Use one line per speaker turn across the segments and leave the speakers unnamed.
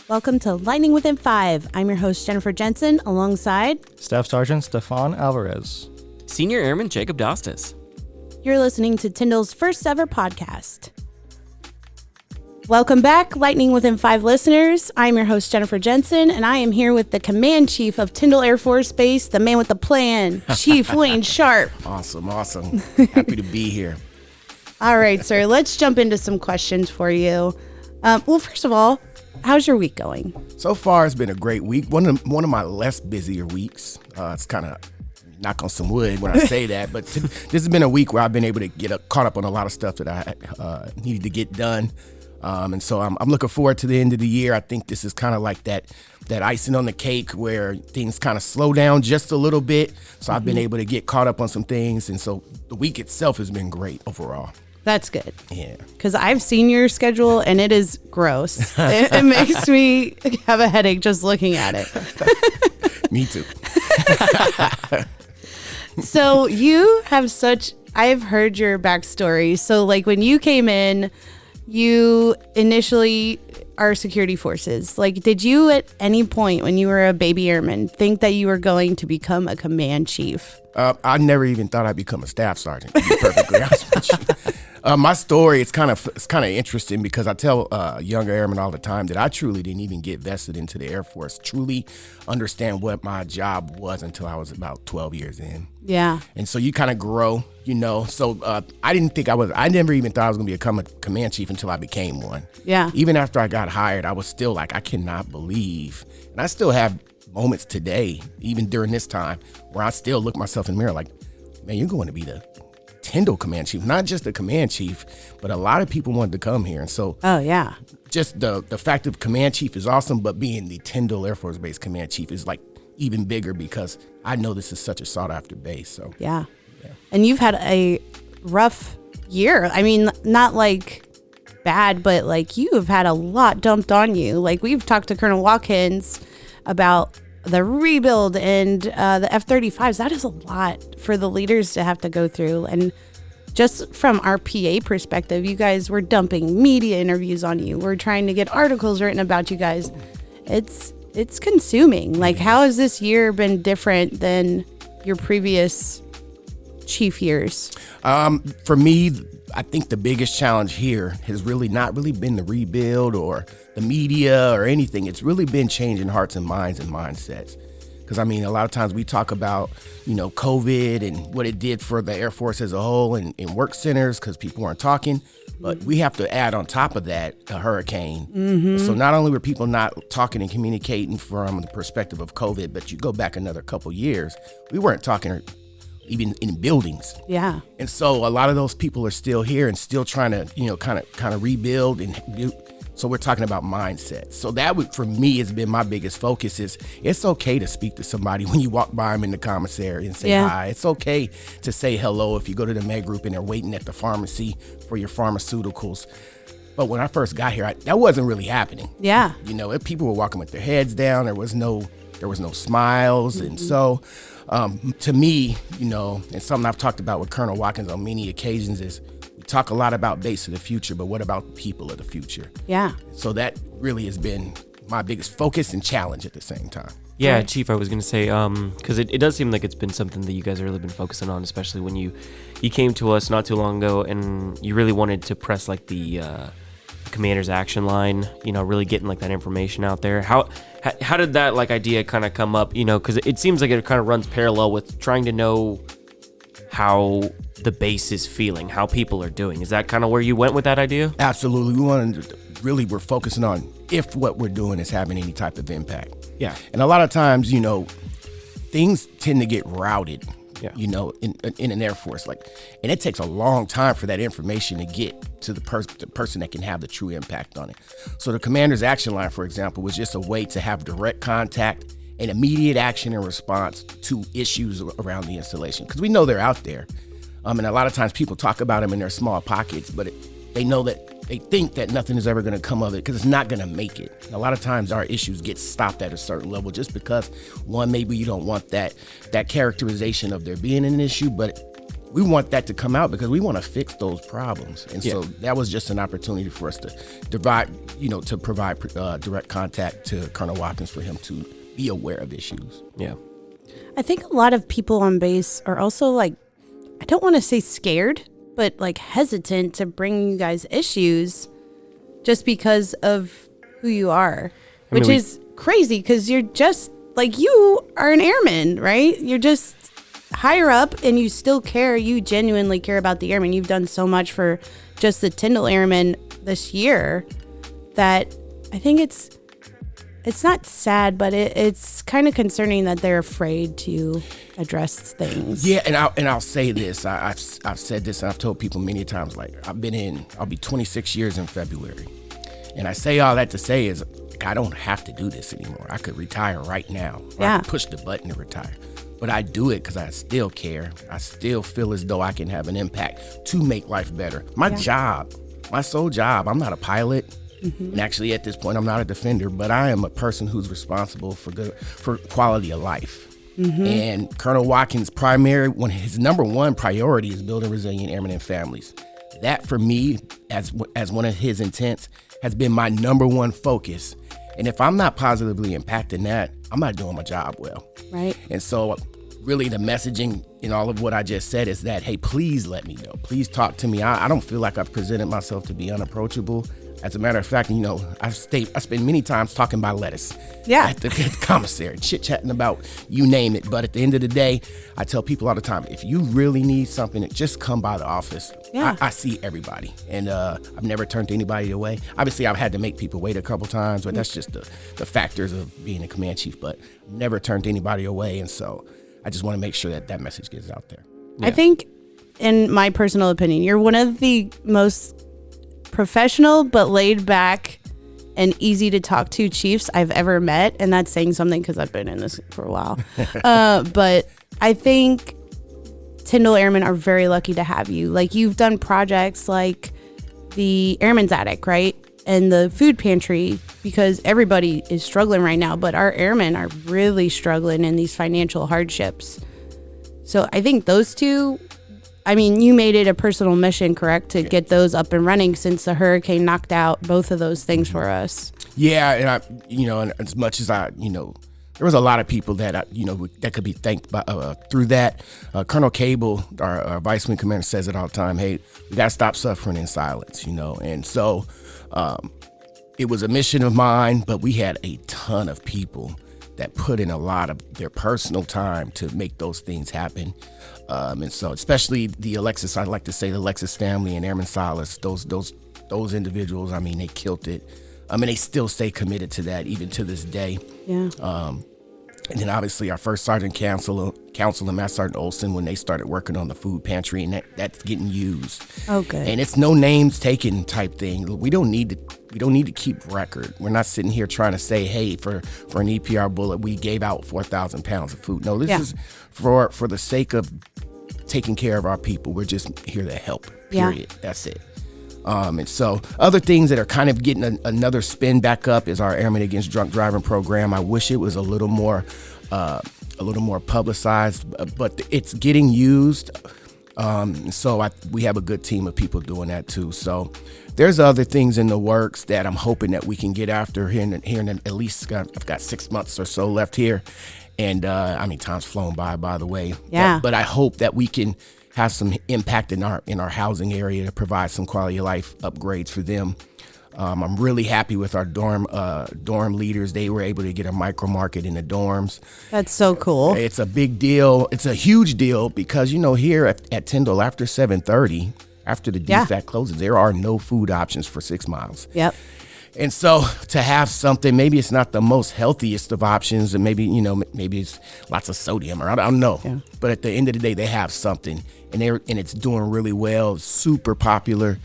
Welcome to Lightning Within 5. I'm your host, Jennifer Jensen, alongside
Staff Sergeant Stefan Alvarez.
Senior Airman Jacob Dostis.
You're listening to Tyndall's first ever podcast. Welcome back, Lightning Within 5 listeners. I'm your host, Jennifer Jensen, and I am here with the Command Chief of Tyndall Air Force Base, the man with the plan, Chief Wayne Sharp.
Awesome. Happy to be here.
All right, sir, let's jump into some questions for you. Well, first of all, how's your week going?
So far, it's been a great week. One of my less busier weeks. It's kind of knock on some wood when I say that, but this has been a week where I've been able to get caught up on a lot of stuff that I needed to get done. And so I'm looking forward to the end of the year. I think this is kind of like that icing on the cake where things kind of slow down just a little bit. So I've been able to get caught up on some things. And so the week itself has been great overall.
That's good.
Yeah.
Because I've seen your schedule and it is gross. It makes me have a headache just looking at it.
Me too.
So you have I've heard your backstory. So like when you came in, you initially are security forces. Like, did you at any point when you were a baby airman think that you were going to become a command chief?
I never even thought I'd become a staff sergeant, to be perfectly honest with you. My story, it's kind of interesting because I tell younger airmen all the time that I truly didn't even get vested into the Air Force, truly understand what my job was until I was about 12 years in.
Yeah.
And so you kind of grow, So I never even thought I was going to become a command chief until I became one.
Yeah.
Even after I got hired, I was still like, I cannot believe. And I still have moments today, even during this time, where I still look myself in the mirror like, man, you're going to be the Tyndall command chief, not just the command chief, but a lot of people wanted to come here. And so just the fact of command chief is awesome, but being the Tyndall Air Force Base command chief is like even bigger because I know this is such a sought after base. So
yeah. And you've had a rough year. I mean, not like bad, but like you have had a lot dumped on you. Like we've talked to Colonel Watkins about the rebuild and the F-35s. That is a lot for the leaders to have to go through. And just from our PA perspective, you guys were dumping media interviews on you. We're trying to get articles written about you guys. It's consuming. Like, how has this year been different than your previous chief years?
For me, I think the biggest challenge here has really not been the rebuild or the media or anything. It's really been changing hearts and minds and mindsets. Because, I mean, a lot of times we talk about, COVID and what it did for the Air Force as a whole and in work centers because people weren't talking. But we have to add on top of that a hurricane. Mm-hmm. So not only were people not talking and communicating from the perspective of COVID, but you go back another couple years, we weren't talking even in buildings.
Yeah.
And so a lot of those people are still here and still trying to, kind of rebuild and do. So we're talking about mindset. So that for me has been my biggest focus is it's okay to speak to somebody when you walk by them in the commissary and say hi. It's okay to say hello if you go to the med group and they're waiting at the pharmacy for your pharmaceuticals. But when I first got here, that wasn't really happening.
Yeah.
People were walking with their heads down. There was no smiles. Mm-hmm. And so to me, and something I've talked about with Colonel Watkins on many occasions is we talk a lot about base of the future, but what about people of the future?
Yeah.
So that really has been my biggest focus and challenge at the same time.
Yeah, right. Chief, I was going to say, because it does seem like it's been something that you guys have really been focusing on, especially when you came to us not too long ago and you really wanted to press like the commander's action line, really getting like that information out there. How did that like idea kind of come up, because it seems like it kind of runs parallel with trying to know how the base is feeling, how people are doing. Is that kind of where you went with that idea?
Absolutely. We're focusing on if what we're doing is having any type of impact.
Yeah.
And a lot of times, things tend to get routed, in an Air Force. And it takes a long time for that information to get to the person that can have the true impact on it. So the commander's action line, for example, was just a way to have direct contact and immediate action and response to issues around the installation. Because we know they're out there. And a lot of times people talk about them in their small pockets, but they know that they think that nothing is ever going to come of it because it's not going to make it. And a lot of times our issues get stopped at a certain level just because, one, maybe you don't want that characterization of there being an issue, but we want that to come out because we want to fix those problems. And so that was just an opportunity for us to provide direct contact to Colonel Watkins for him to be aware of issues.
Yeah.
I think a lot of people on base are also like, I don't want to say scared, but like hesitant to bring you guys issues just because of who you are, which is crazy because you're just like, you are an airman, right? You're just higher up and you still care. You genuinely care about the airmen. You've done so much for just the Tyndall Airmen this year that I think it's not sad, but it's kind of concerning that they're afraid to address things.
Yeah, and I'll say this. I've said this, and I've told people many times. Like, I'll be 26 years in February, and I say all that to say is I don't have to do this anymore. I could retire right now.
Yeah.
I could push the button to retire, but I do it because I still care. I still feel as though I can have an impact to make life better. My job, my sole job. I'm not a pilot. And actually, at this point, I'm not a defender, but I am a person who's responsible for quality of life. And Colonel Watkins' his number one priority is building resilient airmen and families. That, for me, as one of his intents, has been my number one focus. And if I'm not positively impacting that, I'm not doing my job well.
Right.
And so, really, the messaging in all of what I just said is that, hey, please let me know. Please talk to me. I don't feel like I've presented myself to be unapproachable. As a matter of fact, I spend many times talking about lettuce at the commissary, chit-chatting about you name it. But at the end of the day, I tell people all the time, if you really need something, just come by the office.
Yeah.
I see everybody, and I've never turned anybody away. Obviously, I've had to make people wait a couple times, but that's just the factors of being a command chief, but never turned anybody away. And so I just want to make sure that message gets out there.
I think, in my personal opinion, you're one of the most professional but laid back and easy to talk to chiefs I've ever met, and that's saying something because I've been in this for a while. But I think Tyndall Airmen are very lucky to have you. Like, you've done projects like the Airman's Attic, right, and the food pantry, because everybody is struggling right now, but our airmen are really struggling in these financial hardships. So I think those two, I mean, you made it a personal mission, correct, to get those up and running since the hurricane knocked out both of those things for us.
Yeah, and and as much as there was a lot of people that that could be thanked by, through that. Colonel Cable, our vice wing commander, says it all the time. Hey, we gotta stop suffering in silence, And so, it was a mission of mine, but we had a ton of people that put in a lot of their personal time to make those things happen. And so, especially the Alexis, I'd like to say the Alexis family and Airman Silas, those individuals, I mean, they killed it. And they still stay committed to that even to this day.
Yeah.
And then obviously our first Sergeant Council and Master Sergeant Olson, when they started working on the food pantry, and that's getting used.
Oh, good.
And it's no names taken type thing. We don't need to keep record. We're not sitting here trying to say, hey, for an EPR bullet, we gave out 4,000 pounds of food. No, this is for the sake of taking care of our people. We're just here to help. Period. Yeah. That's it. And so other things that are kind of getting another spin back up is our Airmen Against Drunk Driving program. I wish it was a little more publicized, but it's getting used. So we have a good team of people doing that too. So there's other things in the works that I'm hoping that we can get after here in at least I've got 6 months or so left here. And time's flown by the way.
Yeah.
But I hope that we can have some impact in our housing area to provide some quality of life upgrades for them. I'm really happy with our dorm leaders. They were able to get a micro market in the dorms.
That's so cool.
It's a big deal. It's a huge deal because, here at Tyndall, after 7:30, after the DFAC closes, there are no food options for 6 miles.
Yep.
And so to have something, maybe it's not the most healthiest of options, and maybe it's lots of sodium, or I don't know. Yeah. But at the end of the day, they have something, and it's doing really well. Super popular.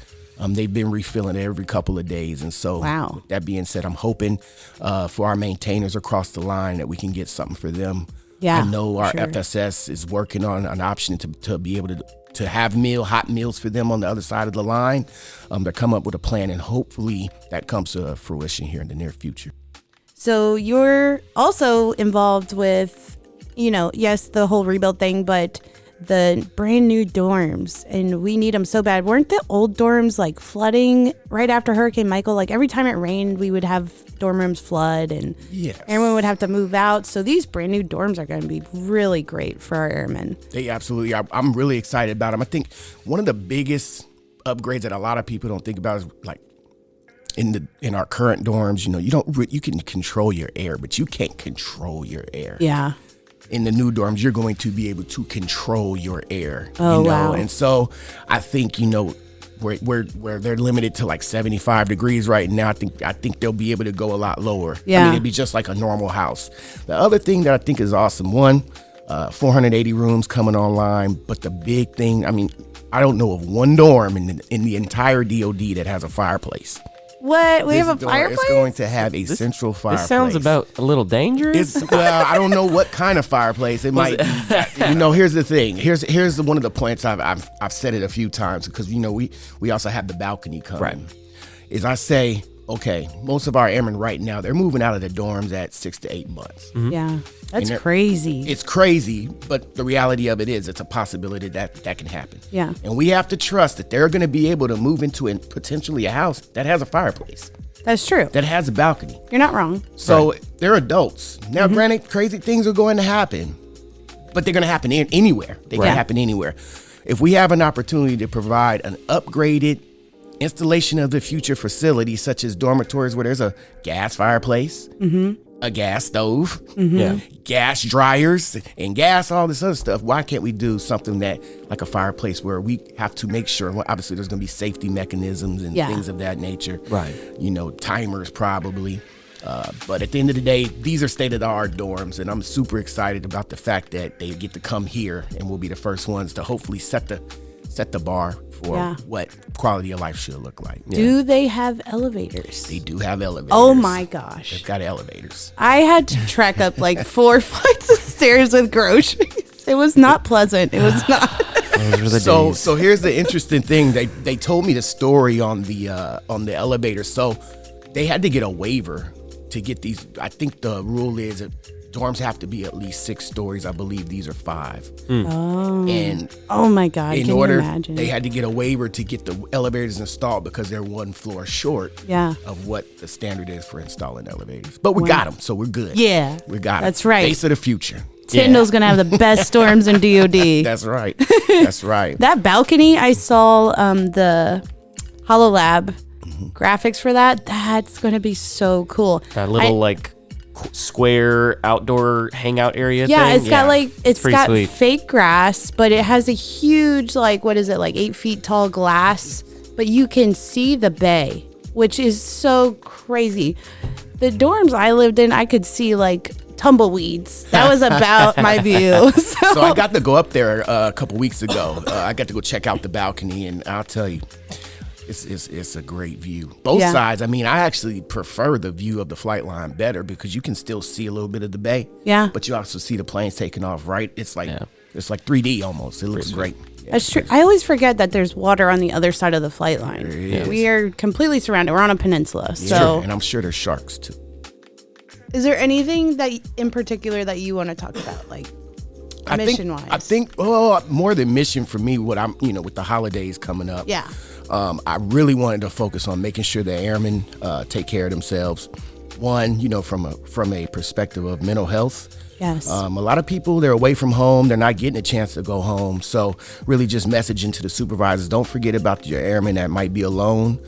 They've been refilling it every couple of days. And so with that being said, I'm hoping for our maintainers across the line that we can get something for them. Yeah, I know our FSS is working on an option to be able to have hot meals for them on the other side of the line. To come up with a plan, and hopefully that comes to fruition here in the near future.
So you're also involved with, yes, the whole rebuild thing, but the brand new dorms, and we need them so bad. Weren't the old dorms like flooding right after Hurricane Michael? Like every time it rained, we would have dorm rooms flood, and everyone would have to move out. So these brand new dorms are going to be really great for our airmen.
They absolutely are. I'm really excited about them. I think one of the biggest upgrades that a lot of people don't think about is like in our current dorms. You know, you can control your air, but you can't control your air.
Yeah.
In the new dorms, you're going to be able to control your air.
Oh,
you know?
wow.
And so I think, you know, where they're limited to like 75 degrees right now, I think they'll be able to go a lot lower.
Yeah.
I mean, it'd be just like a normal house. The other thing that I think is awesome, 480 rooms coming online, but the big thing, I mean, I don't know of one dorm in the entire DOD that has a fireplace.
What? We have a fireplace?
It's going to have a central fireplace.
This sounds about a little dangerous.
Well, I don't know what kind of fireplace. It might be. You know, here's the thing. Here's one of the points I've said it a few times, because, you know, we also have the balcony coming.
Right.
Is I say, okay, most of our airmen right now, they're moving out of the dorms at 6 to 8 months.
Mm-hmm.
Yeah. That's crazy.
It's crazy, but the reality of it is it's a possibility that can happen.
Yeah.
And we have to trust that they're going to be able to move into potentially a house that has a fireplace,
That's true.
that has a balcony.
You're not wrong.
So they're adults. Now, granted, crazy things are going to happen, but they're going to happen anywhere. They can happen anywhere. If we have an opportunity to provide an upgraded installation of the future facilities, such as dormitories where there's a gas fireplace, a gas stove, gas dryers, and gas, all this other stuff, why can't we do something that, like a fireplace, where we have to make sure, well, obviously there's going to be safety mechanisms and things of that nature.
Right.
You know, timers probably. But at the end of the day, these are state-of-the-art dorms, and I'm super excited about the fact that they get to come here, and we'll be the first ones to hopefully set the bar for what quality of life should look like.
Do they have elevators?
They do have elevators.
Oh my gosh.
They've got elevators.
I had to trek up like 4 flights of stairs with groceries. It was not pleasant. It was not.
Those were the days.
So here's the interesting thing. They told me the story on the elevator. So they had to get a waiver to get these. I think the rule is that dorms have to be at least 6 stories. I believe these are 5.
Oh.
And
oh my God.
in
Can
order,
you imagine?
they had to get a waiver to get the elevators installed because they're 1 floor short of what the standard is for installing elevators. But we got them, so we're good.
Yeah.
We got them.
That's right.
Face of the future.
Tyndall's going to have the best dorms in DOD.
That's right. That's right.
That balcony, I saw the HoloLab graphics for that. That's going to be so cool.
That little square outdoor hangout area thing.
It's got it's got
sweet.
fake grass, but it has a huge 8 feet tall glass, but you can see the bay, which is so crazy. The dorms I lived in, I could see tumbleweeds. That was about my view.
So I got to go up there a couple weeks ago. I got to go check out the balcony, and I'll tell you, it's a great view. Both sides. I mean, I actually prefer the view of the flight line better because you can still see a little bit of the bay. Yeah. But you also see the planes taking off, right? It's like 3D almost. It looks great. Yeah,
that's true. I always forget that there's water on the other side of the flight line. We are completely surrounded. We're on a peninsula. So
and I'm sure there's sharks too.
Is there anything that in particular that you want to talk about, mission-wise?
I think more than mission for me, what I'm, with the holidays coming up. Yeah. I really wanted to focus on making sure the airmen take care of themselves. One, from a perspective of mental health.
Yes.
A lot of people, they're away from home. They're not getting a chance to go home. So really just messaging to the supervisors, don't forget about your airmen that might be alone.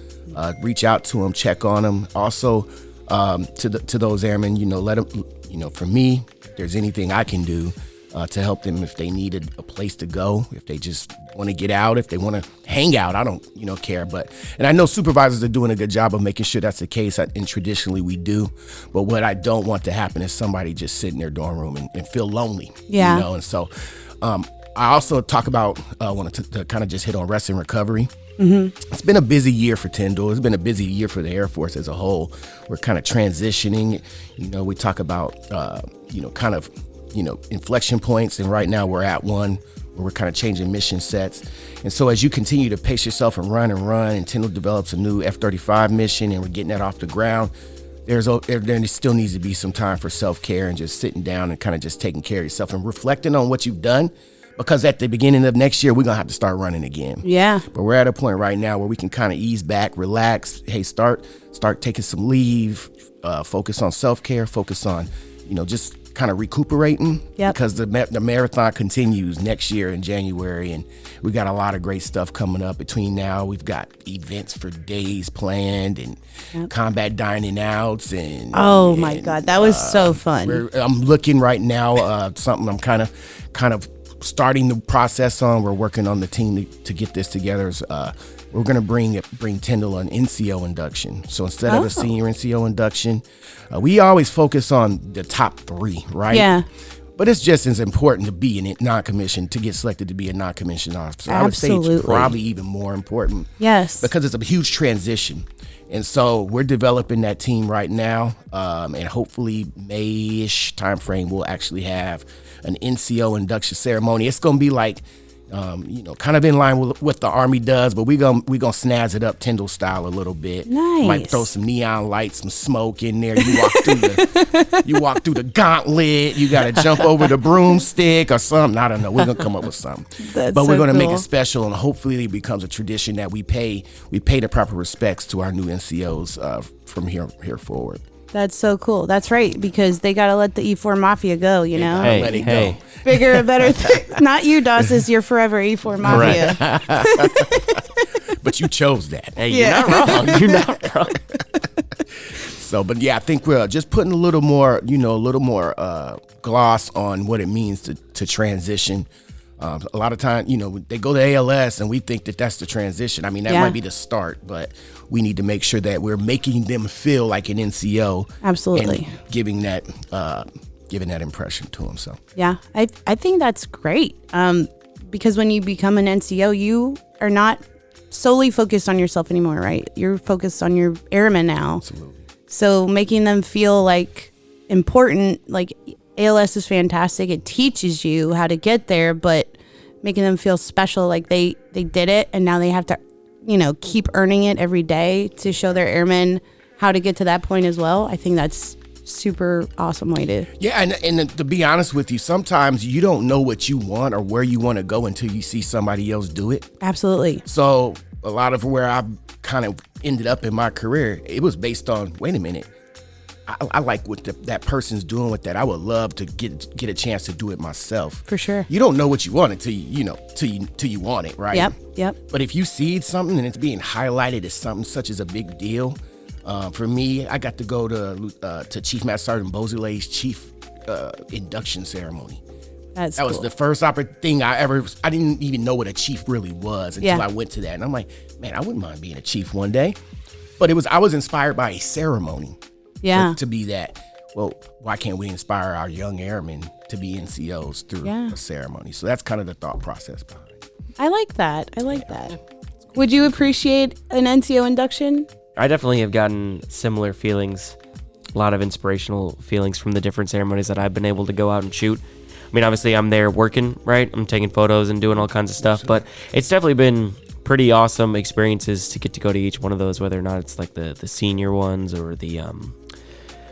Reach out to them, check on them. Also, to those airmen, let them, for me, if there's anything I can do to help them if they needed a place to go, if they just want to get out, if they want to hang out, I don't, care. And I know supervisors are doing a good job of making sure that's the case, and traditionally we do. But what I don't want to happen is somebody just sit in their dorm room and feel lonely. Yeah. And so I also talk about, wanted to kind of just hit on rest and recovery. Mm-hmm. It's been a busy year for Tyndall. It's been a busy year for the Air Force as a whole. We're kind of transitioning. We talk about, inflection points, and right now we're at one where we're kind of changing mission sets. And so as you continue to pace yourself and run, and Tyndall develops a new F-35 mission, and we're getting that off the ground, there still needs to be some time for self-care and just sitting down and kind of just taking care of yourself and reflecting on what you've done, because at the beginning of next year, we're going to have to start running again.
Yeah.
But we're at a point right now where we can kind of ease back, relax. Hey, start taking some leave, focus on self-care, focus on, just kind of recuperating.
Yep.
Because the marathon continues next year in January, and we got a lot of great stuff coming up between now. We've got events for days planned and combat dining outs and
my God, that was so fun.
I'm looking right now something I'm kind of starting the process on. We're working on the team to get this together. We're going to bring Tyndall an NCO induction. So instead of a senior NCO induction, we always focus on the top 3, right?
Yeah.
But it's just as important to be a non-commissioned, to get selected to be a non-commissioned officer.
Absolutely.
I would say it's probably even more important.
Yes.
Because it's a huge transition. And so we're developing that team right now. And hopefully May-ish timeframe, we'll actually have an NCO induction ceremony. It's going to be like, kind of in line with what the Army does, but we gonna snazz it up Tyndall style a little bit.
Nice.
Might throw some neon lights, some smoke in there. You walk through the gauntlet. You got to jump over the broomstick or something. I don't know. We're gonna come up with something. But we're gonna make it special, and hopefully it becomes a tradition that we pay the proper respects to our new NCOs from here forward.
That's so cool. That's right, because they got to let the E4 Mafia go, know?
Hey,
let it
hey.
go.
Bigger and better Not you, Doss. It's your forever E4 Mafia.
But you chose that.
Hey, you're not wrong. You're not wrong.
So, but yeah, I think we're just putting a little more gloss on what it means to transition. A lot of time, they go to ALS and we think that that's the transition. I mean, that might be the start, but we need to make sure that we're making them feel like an NCO.
Absolutely.
And giving that impression to them. So
yeah, I think that's great. Because when you become an NCO, you are not solely focused on yourself anymore, right? You're focused on your airmen now.
absolutely.
So making them feel like important, like ALS is fantastic. It teaches you how to get there, but making them feel special, like they did it, and now they have to, keep earning it every day to show their airmen how to get to that point as well. I think that's super awesome way to.
Yeah, and to be honest with you, sometimes you don't know what you want or where you want to go until you see somebody else do it.
Absolutely.
So a lot of where I've kind of ended up in my career, it was based on, wait a minute, I like what that person's doing with that. I would love to get a chance to do it myself.
For sure.
You don't know what you want until you want it, right?
Yep.
But if you see something and it's being highlighted as something such as a big deal, for me, I got to go to Chief Master Sgt. Beausoleil's chief induction ceremony.
That
was the first thing I didn't even know what a chief really was until I went to that. And I'm like, man, I wouldn't mind being a chief one day. But I was inspired by a ceremony.
Yeah.
To be that. Well, why can't we inspire our young airmen to be NCOs through a ceremony? So that's kind of the thought process behind it.
I like that. Would you appreciate an NCO induction?
I definitely have gotten similar feelings, a lot of inspirational feelings from the different ceremonies that I've been able to go out and shoot. I mean, obviously I'm there working, right? I'm taking photos and doing all kinds of stuff, but it's definitely been pretty awesome experiences to get to go to each one of those, whether or not it's like the senior ones or the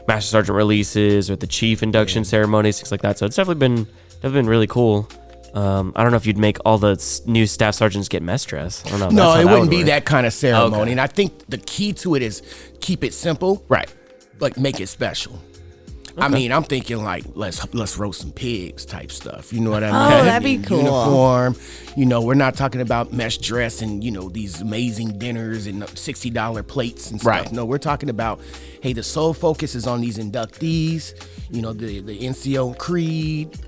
Master Sergeant releases or the chief induction ceremonies, things like that. So it's definitely been really cool. I don't know if you'd make all the new staff sergeants get mess dress. I don't know.
No, it wouldn't be that kind of ceremony.
Okay.
And I think the key to it is keep it simple,
Right.
but make it special. I mean, I'm thinking like let's roast some pigs type stuff. You know what I mean?
Oh, that'd be cool.
Uniform. We're not talking about mesh dress and these amazing dinners and $60 plates and stuff.
Right.
No, we're talking about, hey, the sole focus is on these inductees. The NCO creed.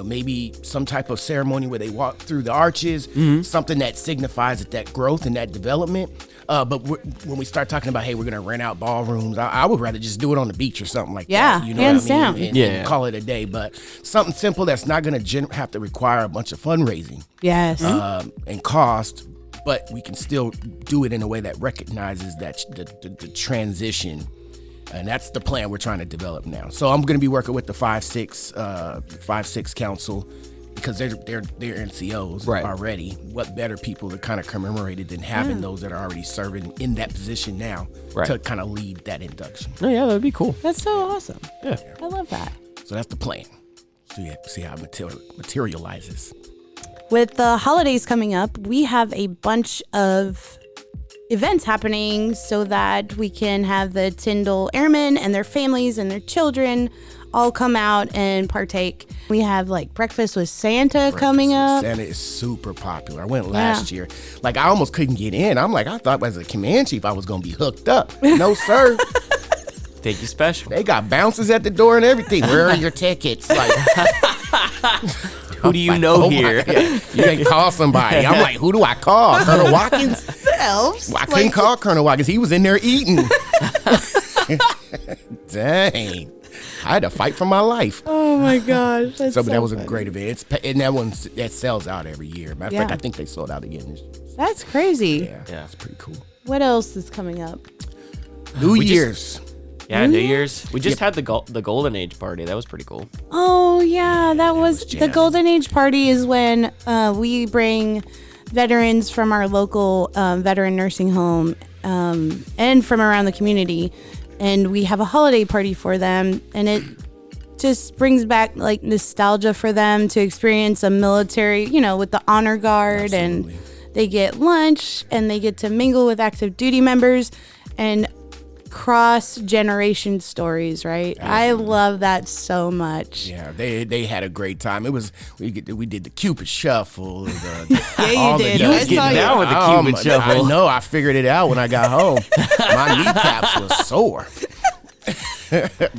Maybe some type of ceremony where they walk through the arches. Mm-hmm. Something that signifies that growth and that development. But when we start talking about, hey, we're gonna rent out ballrooms, I would rather just do it on the beach or something like that. You know
hands
what I mean?
down.
And call it a day. But something simple that's not gonna have to require a bunch of fundraising.
Yes.
And cost, but we can still do it in a way that recognizes that the transition. And that's the plan we're trying to develop now. So I'm gonna be working with the 5-6 council. Because they're NCOs already. What better people to kind of commemorate it than having those that are already serving in that position now to kind of lead that induction.
Oh yeah, that'd be cool.
That's so awesome.
Yeah.
I love that.
So that's the plan. See how it materializes.
with the holidays coming up, we have a bunch of events happening so that we can have the Tyndall Airmen and their families and their children all come out and partake. We have like Breakfast with Santa coming up.
Santa is super popular. I went last year. Like, I almost couldn't get in. I'm like, I thought as a command chief I was going to be hooked up. No, sir.
Take you special.
They got bouncers at the door and everything. Where are your tickets? Like,
who do you know here?
You ain't call somebody. I'm like, who do I call? Colonel Watkins?
The elves.
Well, I couldn't call Colonel Watkins. He was in there eating. Dang. I had to fight for my life.
Oh my gosh.
So that was a great event. And that sells out every year. Matter of fact, I think they sold out again this year.
That's crazy.
Yeah, it's pretty cool.
What else is coming up?
New Year's.
New Year's. We just had the Golden Age party. That was pretty cool.
Oh yeah, that was the Golden Age party. Is when we bring veterans from our local veteran nursing home and from around the community, and we have a holiday party for them, and it just brings back like nostalgia for them to experience a military, with the honor guard. Absolutely. And they get lunch and they get to mingle with active duty members and cross-generation stories, right? Absolutely. I love that so much.
Yeah, they had a great time. It was we did the Cupid Shuffle.
Yeah, you did.
You was getting down with the Cupid Shuffle.
I know. I figured it out when I got home. My kneecaps was sore.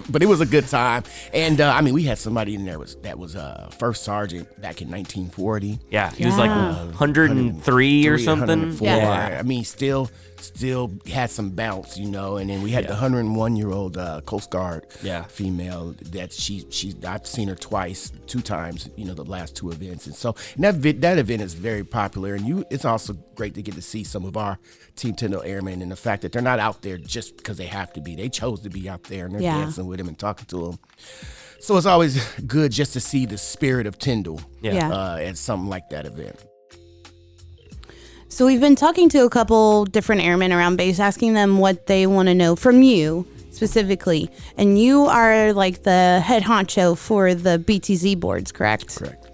But it was a good time. And we had somebody in there that was first sergeant back in 1940.
Yeah, he was like 103 or something.
Yeah. Still had some bounce, and then we had the 101-year-old Coast Guard female that I've seen her two times, the last two events. And so that event is very popular, and it's also great to get to see some of our Team Tyndall Airmen and the fact that they're not out there just because they have to be. They chose to be out there, and they're dancing with them and talking to them. So it's always good just to see the spirit of Tyndall at something like that event.
So we've been talking to a couple different airmen around base, asking them what they want to know from you specifically. And you are like the head honcho for the BTZ boards, correct?
Correct.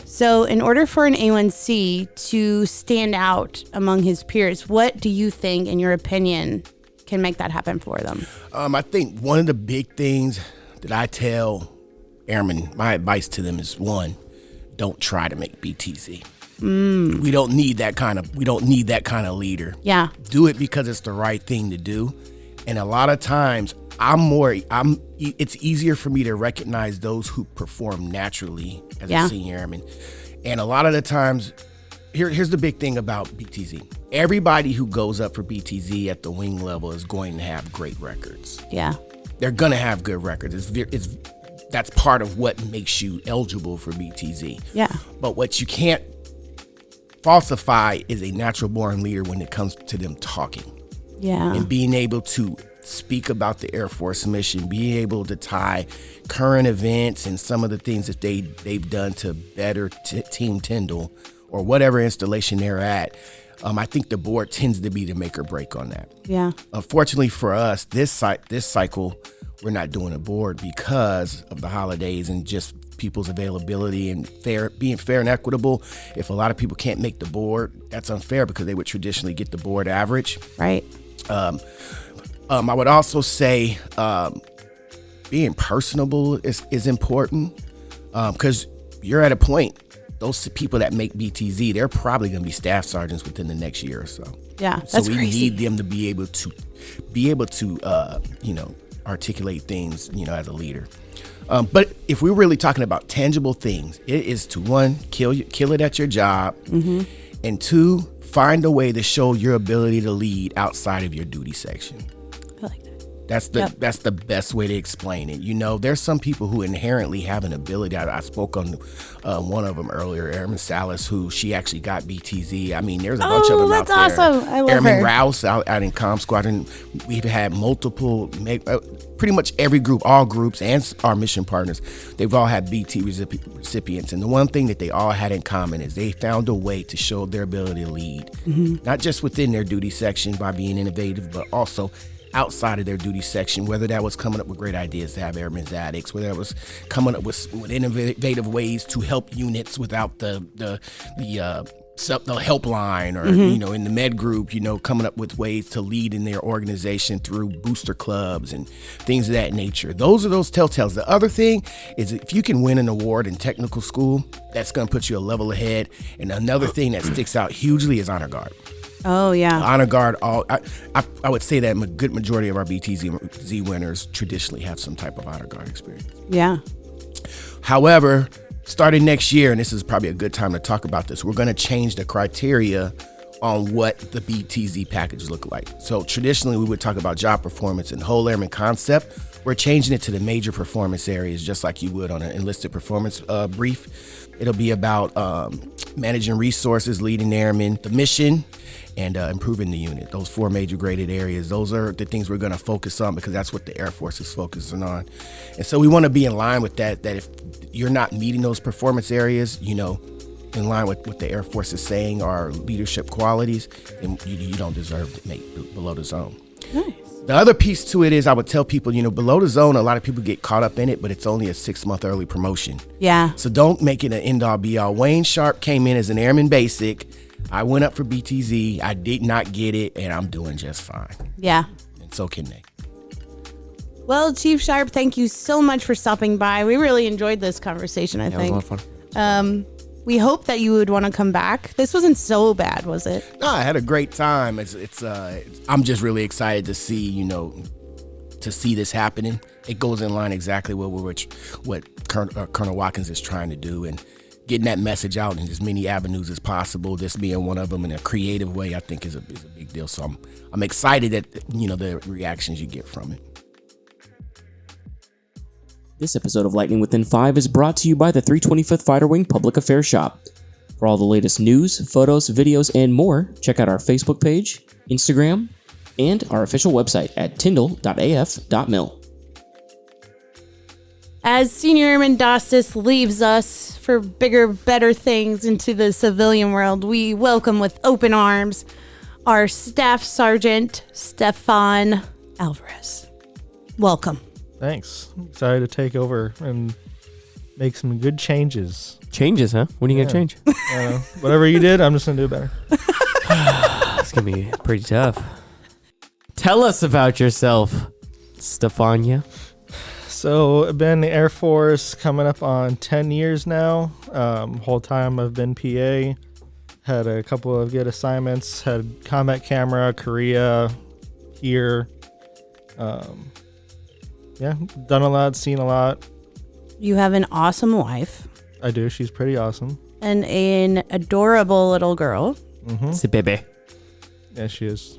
So in order for an A1C to stand out among his peers, what do you think, in your opinion, can make that happen for them?
I think one of the big things that I tell airmen, my advice to them is, one, don't try to make BTZ. We don't need that kind of leader.
Yeah.
Do it because it's the right thing to do. And a lot of times it's easier for me to recognize those who perform naturally as a senior airman. And a lot of the times, here's the big thing about BTZ. Everybody who goes up for BTZ at the wing level is going to have great records.
Yeah.
They're going to have good records. That's part of what makes you eligible for BTZ.
Yeah.
But what you can't falsify is a natural born leader when it comes to them talking.
Yeah.
And being able to speak about the Air Force mission, being able to tie current events and some of the things that they've done to better Team Tyndall or whatever installation they're at. I think the board tends to be the make or break on that.
Yeah.
Unfortunately for us, this cycle, we're not doing a board because of the holidays and just people's availability and being fair and equitable. If a lot of people can't make the board, that's unfair because they would traditionally get the board average.
Right.
I would also say being personable is important because you're at a point. Those people that make BTZ, they're probably going to be staff sergeants within the next year or so.
Yeah,
so we need them to be able to articulate things, as a leader. But if we're really talking about tangible things, it is to, one, kill it at your job, and two, find a way to show your ability to lead outside of your duty section.
I like that.
That's the best way to explain it. There's some people who inherently have an ability. I spoke on one of them earlier, Airman Salas, who she actually got BTZ. I mean, there's a bunch of them out there.
That's awesome. I love
Airman
her.
Rouse out in Comm Squadron. We've had multiple, pretty much every group, all groups, and our mission partners. They've all had BT recipients, and the one thing that they all had in common is they found a way to show their ability to lead, not just within their duty section by being innovative, but also outside of their duty section, whether that was coming up with great ideas to have airmen's attics, whether it was coming up with innovative ways to help units without the helpline, or in the med group, coming up with ways to lead in their organization through booster clubs and things of that nature. Those are those telltales. The other thing is, if you can win an award in technical school, that's going to put you a level ahead. And another thing that sticks out hugely is Honor Guard.
Oh, yeah.
Honor Guard, I would say that a good majority of our BTZ winners traditionally have some type of Honor Guard experience.
Yeah.
However, starting next year, and this is probably a good time to talk about this, we're going to change the criteria on what the BTZ packages look like. So traditionally, we would talk about job performance and whole airman concept. We're changing it to the major performance areas, just like you would on an enlisted performance brief. It'll be about managing resources, leading airmen, the mission, and improving the unit. Those 4 major graded areas, those are the things we're going to focus on, because that's what the Air Force is focusing on. And so we want to be in line with that if you're not meeting those performance areas, in line with what the Air Force is saying are leadership qualities, then you don't deserve to make below the zone.
Nice.
The other piece to it is, I would tell people, below the zone, a lot of people get caught up in it, but it's only a 6-month early promotion.
Yeah.
So don't make it an end-all be-all. Wayne Sharp came in as an Airman Basic. I went up for BTZ. I did not get it, and I'm doing just fine.
Yeah.
And so can they.
Well, Chief Sharp, thank you so much for stopping by. We really enjoyed this conversation, I think.
It was a lot of fun.
We hope that you would want to come back. This wasn't so bad, was it?
No, I had a great time. I'm just really excited to see, to see this happening. It goes in line exactly what Colonel Watkins is trying to do, and getting that message out in as many avenues as possible. This being one of them in a creative way, I think is a big deal. So I'm excited at the reactions you get from it.
This episode of Lightning Within 5 is brought to you by the 325th Fighter Wing Public Affairs Shop. For all the latest news, photos, videos, and more, check out our Facebook page, Instagram, and our official website at tyndall.af.mil.
As Senior Airman Dostis leaves us for bigger, better things into the civilian world, we welcome with open arms our Staff Sergeant, Stefan Alvarez. Welcome.
Thanks. Excited to take over and make some good changes.
Changes, huh? What are you going to change?
Whatever you did, I'm just going to do it better.
It's going to be pretty tough. Tell us about yourself, Stefania.
So I've been in the Air Force coming up on 10 years now. Whole time I've been PA. Had a couple of good assignments. Had combat camera, Korea, here. Done a lot, seen a lot.
You have an awesome wife.
I do. She's pretty awesome.
And an adorable little girl.
Mm-hmm.
C'est bébé.
Yeah, she is.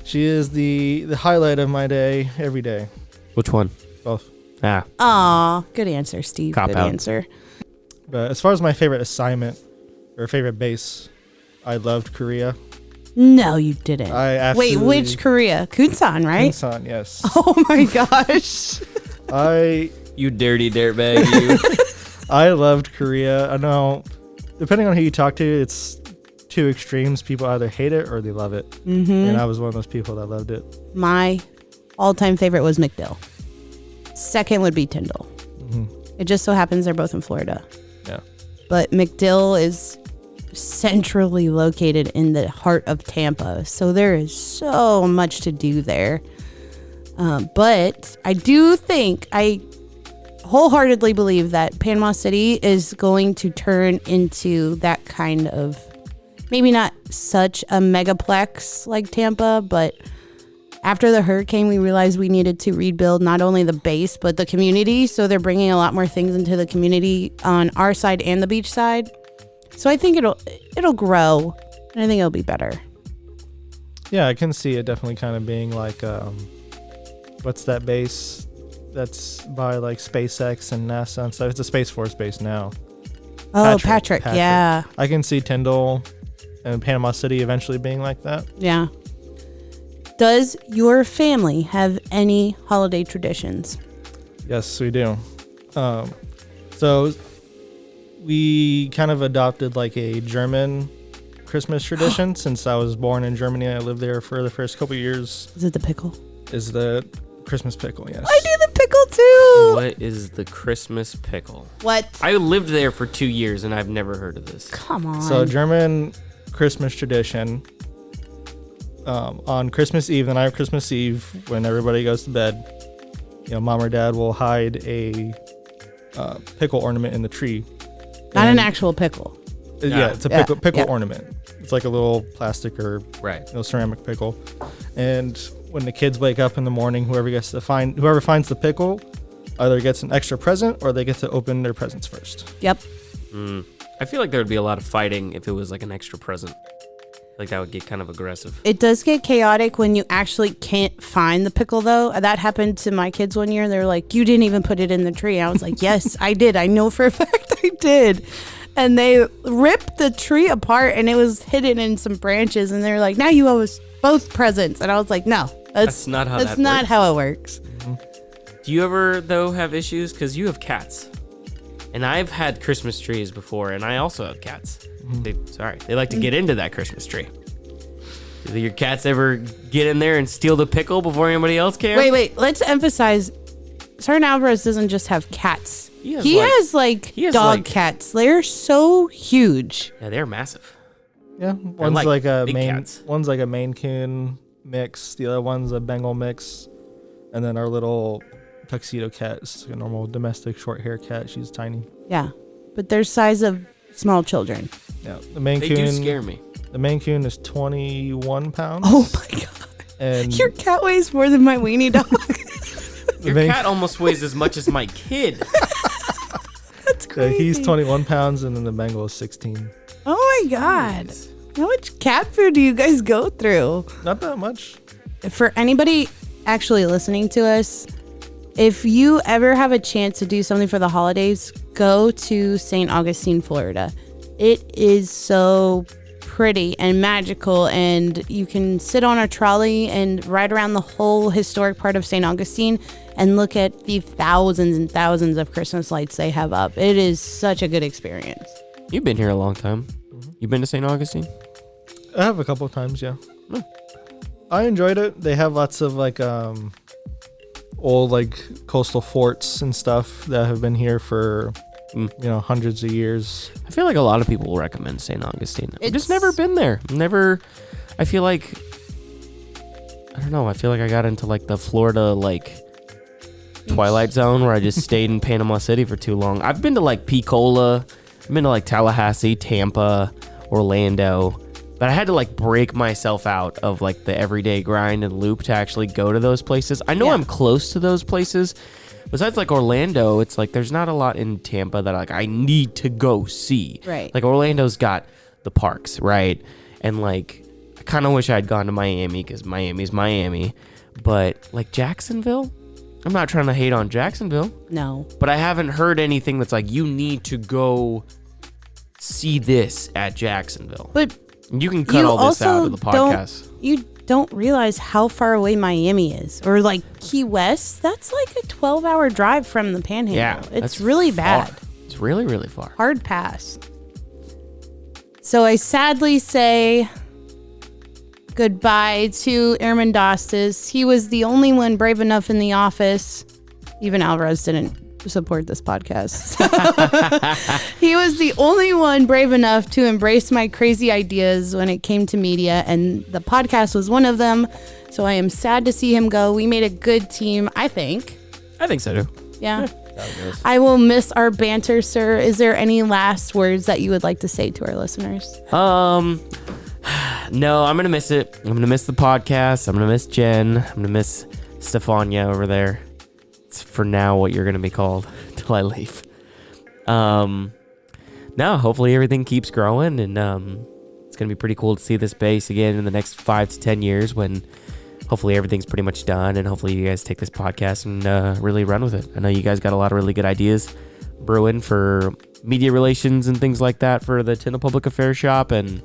She is the highlight of my day every day.
Which one?
Both.
Aw, good answer, Steve.
Cop
good
out.
answer.
But as far as my favorite assignment or favorite base, I loved Korea.
No, you didn't.
Wait,
which Korea? Kunsan, right?
Kunsan, yes.
Oh my gosh.
You dirty dirtbag, you.
I loved Korea. I know, depending on who you talk to, it's two extremes. People either hate it or they love it.
Mm-hmm.
And I was one of those people that loved it.
My all-time favorite was MacDill. Second would be Tyndall.
Mm-hmm.
It just so happens they're both in Florida.
Yeah.
But MacDill is centrally located in the heart of Tampa, so there is so much to do there. But I do think, I wholeheartedly believe that Panama City is going to turn into that kind of, maybe not such a megaplex like Tampa, but after the hurricane, we realized we needed to rebuild not only the base, but the community. So they're bringing a lot more things into the community on our side and the beach side. So I think it'll grow, and I think it'll be better.
Yeah, I can see it definitely kind of being like, what's that base that's by like SpaceX and NASA and stuff? It's a Space Force base now.
Oh, Patrick. Yeah.
I can see Tyndall and Panama City eventually being like that.
Yeah. Does your family have any holiday traditions?
Yes, we do. So we kind of adopted like a German Christmas tradition since I was born in Germany. I lived there for the first couple of years.
Is it the pickle?
is the Christmas pickle, yes.
I do the pickle too.
What is the Christmas pickle?
What?
I lived there for 2 years and I've never heard of this.
Come on.
So German Christmas tradition, on Christmas Eve, the night of Christmas Eve, when everybody goes to bed, mom or dad will hide a pickle ornament in the tree.
Not an actual pickle.
Yeah, it's a pickle ornament. It's like a little plastic or ceramic pickle. And when the kids wake up in the morning, whoever finds the pickle either gets an extra present or they get to open their presents first.
Yep.
I feel like there would be a lot of fighting if it was like an extra present. Like that would get kind of aggressive.
It does get chaotic when you actually can't find the pickle, though. That happened to my kids one year. They're like, "You didn't even put it in the tree." I was like, "Yes, I did. I know for a fact I did." And they ripped the tree apart, and it was hidden in some branches. And they're like, "Now you owe us both presents." And I was like, "No, that's
not how
that's not how it works."
Do you ever though have issues because you have cats? And I've had Christmas trees before, and I also have cats. They like to get into that Christmas tree. Do your cats ever get in there and steal the pickle before anybody else can?
Wait. Let's emphasize, Sergeant Alvarez doesn't just have cats. He has dog cats. They're so huge.
Yeah, they're massive.
Yeah, one's like a Maine Coon mix. The other one's a Bengal mix, and then our little tuxedo cat is a normal domestic short hair cat. She's tiny.
Yeah, but they're size of small children.
Yeah, the Maine Coon.
They do scare me.
The Maine Coon is 21 pounds.
Oh my god!
And
your cat weighs more than my weenie dog.
Your cat almost weighs as much as my kid.
That's crazy.
He's 21 pounds, and then the Bengal is 16.
Oh my god! How much cat food do you guys go through?
Not that much.
For anybody actually listening to us, if you ever have a chance to do something for the holidays, go to St. Augustine, Florida. It is so pretty and magical, and you can sit on a trolley and ride around the whole historic part of St. Augustine and look at the thousands and thousands of Christmas lights they have up. It is such a good experience.
You've been here a long time. You been to St. Augustine?
I have a couple of times, yeah. I enjoyed it. They have lots of old coastal forts and stuff that have been here for hundreds of years.
I feel like a lot of people will recommend St. Augustine. I've just never been there. I feel like I got into the Florida Twilight Zone where I just stayed in Panama City for too long. I've been to Pensacola, I've been to Tallahassee, Tampa, Orlando, but I had to break myself out of the everyday grind and loop to actually go to those places. I know I'm close to those places. Besides Orlando, it's there's not a lot in Tampa that I need to go see.
Right.
Orlando's got the parks, right? And I kind of wish I had gone to Miami because Miami's Miami. But Jacksonville, I'm not trying to hate on Jacksonville.
No.
But I haven't heard anything that's you need to go see this at Jacksonville.
But
you can cut all this out of the podcast.
You don't realize how far away Miami is, or Key West. That's a 12-hour drive from the Panhandle.
Yeah,
it's really
far.
bad.
It's really, really far.
Hard pass. So I sadly say goodbye to Airman Dostis. He was the only one brave enough in the office. Even Alvarez didn't support this podcast. He was the only one brave enough to embrace my crazy ideas when it came to media, and the podcast was one of them. So I am sad to see him go. We made a good team, I think.
I think so too.
Yeah. I will miss our banter, sir. Is there any last words that you would like to say to our listeners?
No, I'm gonna miss it. I'm gonna miss the podcast. I'm gonna miss Jen. I'm gonna miss Stefania over there. It's for now what you're gonna be called till I leave. No, hopefully everything keeps growing, and it's gonna be pretty cool to see this base again in the next 5 to 10 years when hopefully everything's pretty much done, and hopefully you guys take this podcast and really run with it. I know you guys got a lot of really good ideas brewing for media relations and things like that for the Tyndall Public Affairs Shop, and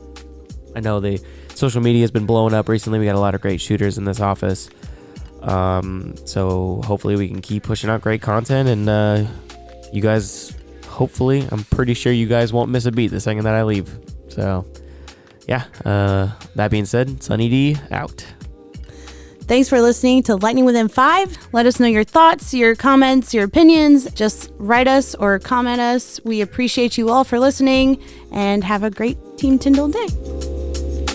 I know the social media has been blowing up recently. We got a lot of great shooters in this office. So hopefully we can keep pushing out great content, and you guys, hopefully, I'm pretty sure you guys won't miss a beat the second that I leave. So yeah, that being said, Sunny D out.
Thanks for listening to Lightning Within 5. Let us know your thoughts, your comments, your opinions. Just write us or comment us. We appreciate you all for listening, and have a great Team Tyndall day.